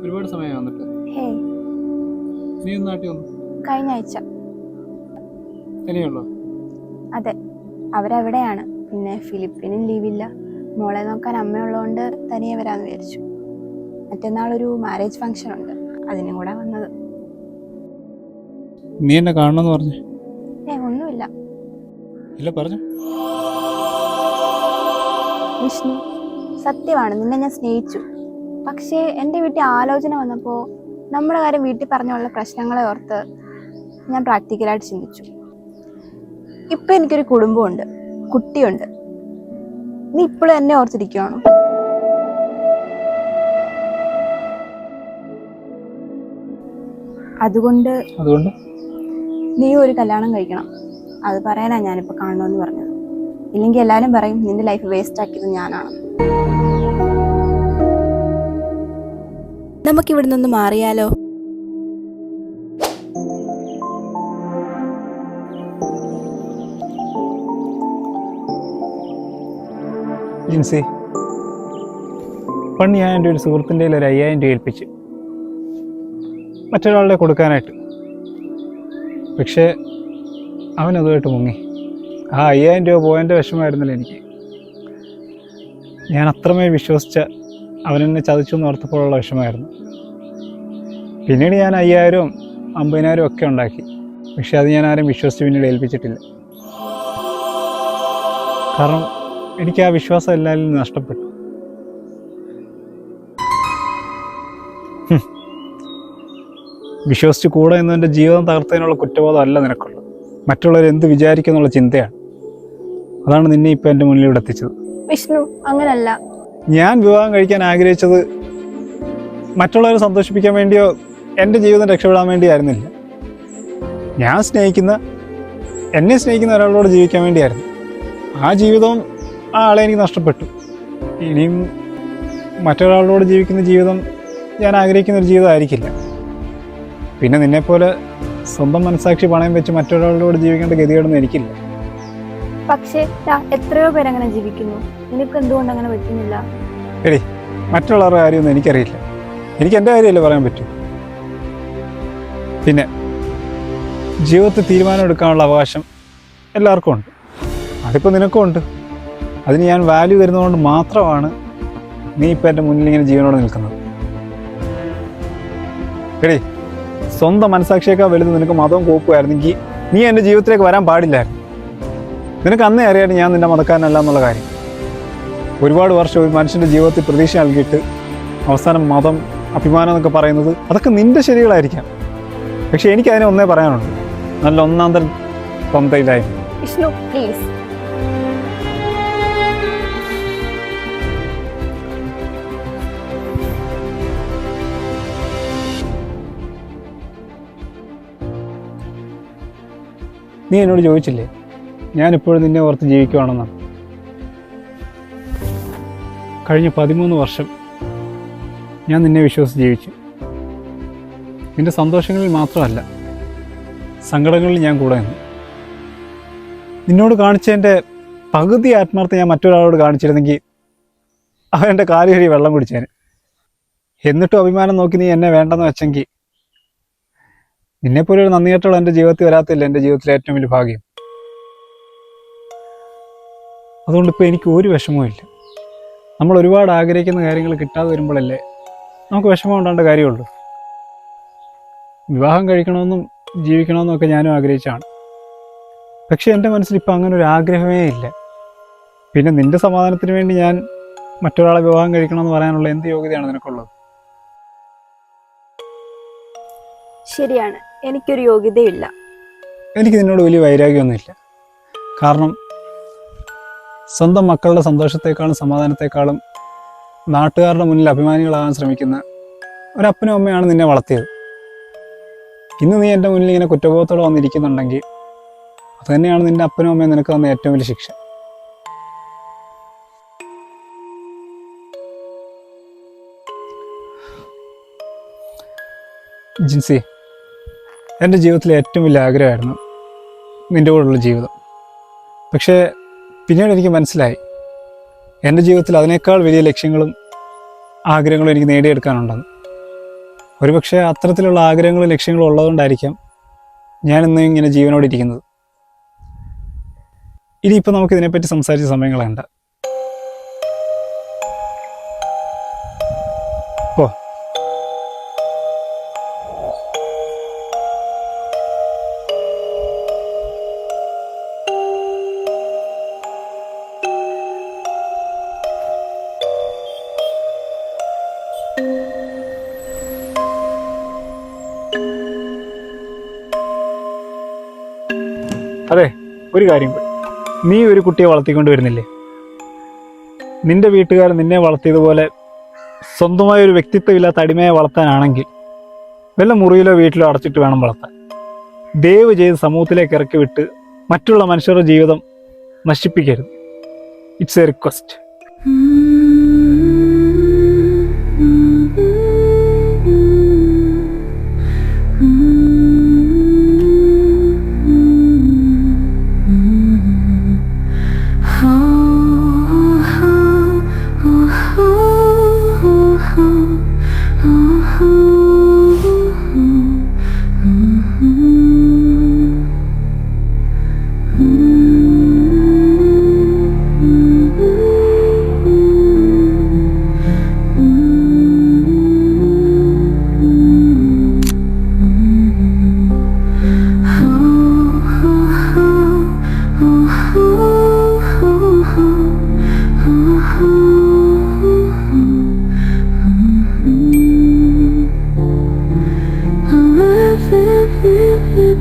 ഒരുപാട് സമയം വന്നിട്ട്. ഹേയ്, നീ ഒന്ന് നാട്ടിൽ വന്നു. കഴിഞ്ഞ ആഴ്ച. തന്നെയുള്ളോ? അതെ, അവരവിടെയാണ്. പിന്നെ ഫിലിപ്പിനും ലീവില്ല. മോളെ നോക്കാൻ അമ്മയുള്ളതുകൊണ്ട് തനിയെ വരാമെന്ന് വിചാരിച്ചു. മറ്റന്നാളൊരു മാരേജ് ഫംഗ്ഷൻ ഉണ്ട്, അതിനും കൂടെ വന്നത്. നീ എന്നെ കാണണമെന്ന് പറഞ്ഞു. ഒന്നുമില്ല ഇല്ല, പറഞ്ഞു. വിഷ്ണു, സത്യമാണ്, നിന്നെ ഞാൻ സ്നേഹിച്ചു. പക്ഷേ എൻ്റെ വീട്ടിൽ ആലോചന വന്നപ്പോൾ നമ്മുടെ കാര്യം വീട്ടിൽ പറഞ്ഞുള്ള പ്രശ്നങ്ങളെ ഓർത്ത് ഞാൻ പ്രാക്ടിക്കലായിട്ട് ചിന്തിച്ചു. ഇപ്പം എനിക്കൊരു കുടുംബമുണ്ട്, കുട്ടിയുണ്ട്. നീ ഇപ്പോഴും എന്നെ ഓർത്തിരിക്കുകയാണോ? അതുകൊണ്ട് നീ ഒരു കല്യാണം കഴിക്കണം. അത് പറയാനാ ഞാനിപ്പോൾ കാണണമെന്ന് പറഞ്ഞത്. ഇല്ലെങ്കിൽ എല്ലാവരും പറയും നിന്റെ ലൈഫ് വേസ്റ്റ് ആക്കിയത് ഞാനാണ്. നമുക്കിവിടെ നിന്ന് മാറിയാലോ? ജിൻസി, പണ്ട് ഞാൻ എൻ്റെ ഒരു സുഹൃത്തിൻ്റെ ഒരു 5000 രൂപ ഏൽപ്പിച്ച് മറ്റൊരാളുടെ കൊടുക്കാനായിട്ട്. പക്ഷേ അവനതുമായിട്ട് മുങ്ങി. ആ 5000 രൂപ പോയതിൻ്റെ വിഷമമായിരുന്നില്ല എനിക്ക്. ഞാൻ അത്രമേൽ വിശ്വസിച്ച അവനെന്നെ ചതിച്ചു എന്ന് ഓർത്തപ്പോഴുള്ള വിഷമമായിരുന്നു. പിന്നീട് ഞാൻ 5000ഉം 50,000 ഒക്കെ ഉണ്ടാക്കി. പക്ഷെ അത് ഞാൻ ആരും വിശ്വസിച്ച് പിന്നീട് ഏൽപ്പിച്ചിട്ടില്ല. കാരണം എനിക്ക് ആ വിശ്വാസം എല്ലാവരിൽ നിന്ന് നഷ്ടപ്പെട്ടു. വിശ്വസിച്ച് കൂടെ നിന്ന് എൻ്റെ ജീവിതം തകർത്തതിനുള്ള കുറ്റബോധം അല്ല നിനക്കുള്ളത്. മറ്റുള്ളവർ എന്ത് വിചാരിക്കുന്നുള്ള ചിന്തയാണ്. അതാണ് നിന്നെ ഇപ്പം എൻ്റെ മുന്നിലൂടെ എത്തിച്ചത്. വിഷ്ണു, അങ്ങനല്ല. ഞാൻ വിവാഹം കഴിക്കാൻ ആഗ്രഹിച്ചത് മറ്റുള്ളവരെ സന്തോഷിപ്പിക്കാൻ വേണ്ടിയോ എൻ്റെ ജീവിതം രക്ഷപ്പെടാൻ വേണ്ടിയായിരുന്നില്ല. ഞാൻ എന്നെ സ്നേഹിക്കുന്ന ഒരാളോട് ജീവിക്കാൻ വേണ്ടിയായിരുന്നു. ആ ജീവിതവും ആ ആളെ എനിക്ക് നഷ്ടപ്പെട്ടു. ഇനിയും മറ്റൊരാളോട് ജീവിക്കുന്ന ജീവിതം ഞാൻ ആഗ്രഹിക്കുന്ന ഒരു ജീവിതമായിരിക്കില്ല. പിന്നെ നിന്നെപ്പോലെ സ്വന്തം മനസാക്ഷി പണയം വെച്ച് മറ്റൊരാളോട് ജീവിക്കേണ്ട ഗതികേടൊന്നും എനിക്കില്ല. പക്ഷേ എത്രയോ പേരങ്ങനെ ജീവിക്കുന്നു. നിനക്ക് എന്തുകൊണ്ട് അങ്ങനെ പറ്റുന്നില്ല? എടി, മറ്റുള്ളവരുടെ കാര്യമൊന്നും എനിക്കറിയില്ല. എനിക്ക് എൻ്റെ കാര്യമല്ലേ പറയാൻ പറ്റൂ. പിന്നെ ജീവിതത്തിൽ തീരുമാനം എടുക്കാനുള്ള അവകാശം എല്ലാവർക്കും ഉണ്ട്. അതിപ്പോൾ നിനക്കും ഉണ്ട്. അതിന് ഞാൻ വാല്യൂ തരുന്നതുകൊണ്ട് മാത്രമാണ് നീ ഇപ്പം എൻ്റെ മുന്നിൽ ഇങ്ങനെ ജീവനോടെ നിൽക്കുന്നത്. എടി, സ്വന്തം മനസാക്ഷിയേക്കാൾ വലുത് നിനക്ക് മതവും കോപ്പുമായിരുന്നെങ്കിൽ നീ എൻ്റെ ജീവിതത്തിലേക്ക് വരാൻ പാടില്ലായിരുന്നു. നിനക്ക് അന്നേ അറിയാതെ ഞാൻ നിൻ്റെ മതക്കാരനല്ല എന്നുള്ള കാര്യം. ഒരുപാട് വർഷം ഒരു മനുഷ്യൻ്റെ ജീവിതത്തിൽ പ്രതീക്ഷ നൽകിയിട്ട് അവസാനം മതം, അഭിമാനം എന്നൊക്കെ പറയുന്നത് അതൊക്കെ നിൻ്റെ ശരികളായിരിക്കാം. പക്ഷെ എനിക്കതിനെ ഒന്നേ പറയാനുണ്ട്, നല്ല ഒന്നാന്തരം തൊന്തയിലായി. വിഷ്ണു, പ്ലീസ്. നീ എന്നോട് ചോദിച്ചില്ലേ ഞാനിപ്പോഴും നിന്നെ ഓർത്ത് ജീവിക്കുവാണെന്നാണ്. കഴിഞ്ഞ 13 വർഷം ഞാൻ നിന്നെ വിശ്വസിച്ച് ജീവിച്ചു. നിന്റെ സന്തോഷങ്ങളിൽ മാത്രമല്ല, സങ്കടങ്ങളിൽ ഞാൻ കൂടെ നിന്നു. നിന്നോട് കാണിച്ചതിൻ്റെ പകുതി ആത്മാർത്ഥം ഞാൻ മറ്റൊരാളോട് കാണിച്ചിരുന്നെങ്കിൽ അവൻ്റെ കാല് കഴുകി വെള്ളം കുടിച്ചേന്. എന്നിട്ടും അഭിമാനം നോക്കി നീ എന്നെ വേണ്ടെന്ന് വെച്ചെങ്കിൽ നിന്നെപ്പോലെ ഒരു നന്ദികേട്ടുള്ള എൻ്റെ ജീവിതത്തിൽ വരാത്തില്ല എൻ്റെ ജീവിതത്തിലെ ഏറ്റവും വലിയ ഭാഗ്യം. അതുകൊണ്ട് ഇപ്പോൾ എനിക്ക് ഒരു വിഷമവും ഇല്ല. നമ്മൾ ഒരുപാട് ആഗ്രഹിക്കുന്ന കാര്യങ്ങൾ കിട്ടാതെ വരുമ്പോഴല്ലേ നമുക്ക് വിഷമം ഉണ്ടാകേണ്ട കാര്യമുള്ളൂ. വിവാഹം കഴിക്കണമെന്നും ജീവിക്കണമെന്നും ഒക്കെ ഞാനും ആഗ്രഹിച്ചാണ്. പക്ഷെ എൻ്റെ മനസ്സിൽ ഇപ്പം അങ്ങനെ ഒരു ആഗ്രഹമേ ഇല്ല. പിന്നെ നിൻ്റെ സമാധാനത്തിന് വേണ്ടി ഞാൻ മറ്റൊരാളെ വിവാഹം കഴിക്കണമെന്ന് പറയാനുള്ള എന്ത് യോഗ്യതയാണ് നിനക്കുള്ളത്? ശരിയാണ്, എനിക്കൊരു യോഗ്യതയില്ല. എനിക്ക് നിന്നോട് വലിയ വൈരാഗ്യമൊന്നുമില്ല. കാരണം സ്വന്തം മക്കളുടെ സന്തോഷത്തെക്കാളും സമാധാനത്തെക്കാളും നാട്ടുകാരുടെ മുന്നിൽ അഭിമാനികളാകാൻ ശ്രമിക്കുന്ന ഒരപ്പനും അമ്മയാണ് നിന്നെ വളർത്തിയത്. ഇന്ന് നീ എൻ്റെ മുന്നിൽ ഇങ്ങനെ കുറ്റബോധത്തോടെ വന്നിരിക്കുന്നുണ്ടെങ്കിൽ അതുതന്നെയാണ് നിൻ്റെ അപ്പനും അമ്മയും നിനക്ക് തന്ന ഏറ്റവും വലിയ ശിക്ഷ. ജിൻസി, എൻ്റെ ജീവിതത്തിലെ ഏറ്റവും വലിയ ആഗ്രഹമായിരുന്നു നിൻ്റെ കൂടെയുള്ള ജീവിതം. പക്ഷേ പിന്നീട് എനിക്ക് മനസ്സിലായി എൻ്റെ ജീവിതത്തിൽ അതിനേക്കാൾ വലിയ ലക്ഷ്യങ്ങളും ആഗ്രഹങ്ങളും എനിക്ക് നേടിയെടുക്കാനുണ്ടെന്ന്. ഒരുപക്ഷെ അത്തരത്തിലുള്ള ആഗ്രഹങ്ങളും ലക്ഷ്യങ്ങളും ഉള്ളതുകൊണ്ടായിരിക്കാം ഞാനിന്ന് ഇങ്ങനെ ജീവനോടെ ഇരിക്കുന്നത്. ഇനിയിപ്പോൾ നമുക്ക് ഇതിനെപ്പറ്റി സംസാരിച്ച സമയങ്ങളുണ്ട്. ഓ അതെ, ഒരു കാര്യം കൂടി. നീ ഒരു കുട്ടിയെ വളർത്തിക്കൊണ്ട് വരുന്നില്ലേ? നിന്റെ വീട്ടുകാർ നിന്നെ വളർത്തിയതുപോലെ സ്വന്തമായ ഒരു വ്യക്തിത്വമില്ലാത്ത അടിമയെ വളർത്താനാണെങ്കിൽ വല്ല മുറിയിലോ വീട്ടിലോ അടച്ചിട്ട് വേണം വളർത്താൻ. ദയവ് ചെയ്ത് സമൂഹത്തിലേക്ക് ഇറക്കി വിട്ട് മറ്റുള്ള മനുഷ്യരുടെ ജീവിതം നശിപ്പിക്കരുത്. It's A request.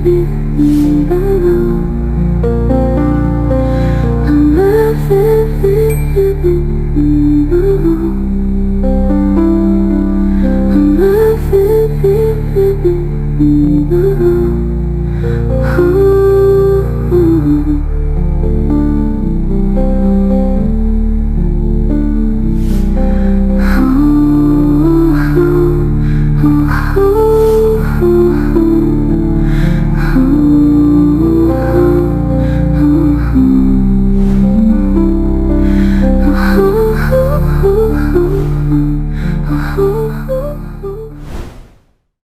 I'm